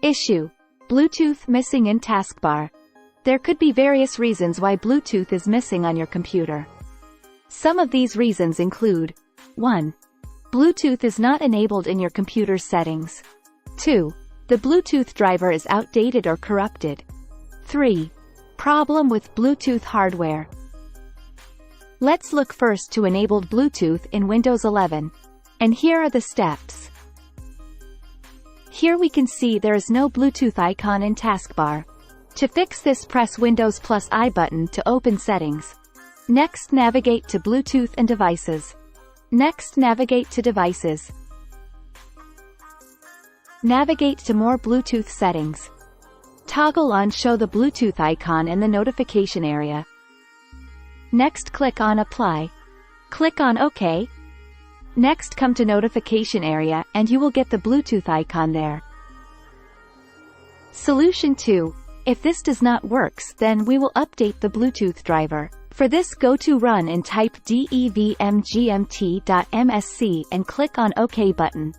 Issue: Bluetooth missing in taskbar. There could be various reasons why Bluetooth is missing on your computer. Some of these reasons include: 1. Bluetooth is not enabled in your computer's settings. 2. The Bluetooth driver is outdated or corrupted. 3. Problem with Bluetooth hardware. Let's look first to enabled Bluetooth in Windows 11. And here are the steps. Here we can see there is no Bluetooth icon in taskbar. To fix this, press Windows plus I button to open settings. Next, navigate to Bluetooth and devices. Next, navigate to devices. Navigate to more Bluetooth settings. Toggle on show the Bluetooth icon in the notification area. Next, click on Apply. Click on OK. Next, come to notification area and you will get the Bluetooth icon there. Solution 2. If this does not works, then we will update the Bluetooth driver. For this, go to Run and type devmgmt.msc and click on OK button.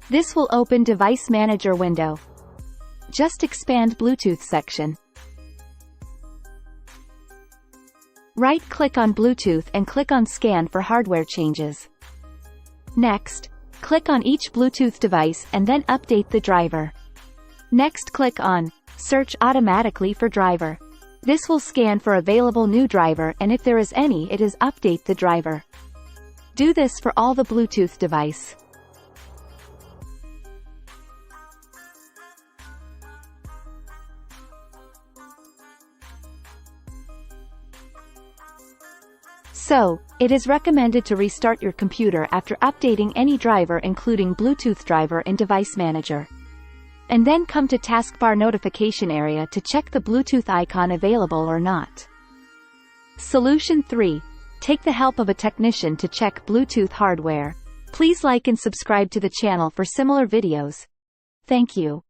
This will open Device Manager window. Just expand Bluetooth section. Right-click on Bluetooth and click on Scan for hardware changes. Next, click on each Bluetooth device and then update the driver. Next, click on Search automatically for driver. This will scan for available new driver, and if there is any, it is update the driver. Do this for all the Bluetooth device. So, it is recommended to restart your computer after updating any driver including Bluetooth driver in Device Manager. And then come to Taskbar notification area to check the Bluetooth icon available or not. Solution 3. Take the help of a technician to check Bluetooth hardware. Please like and subscribe to the channel for similar videos. Thank you.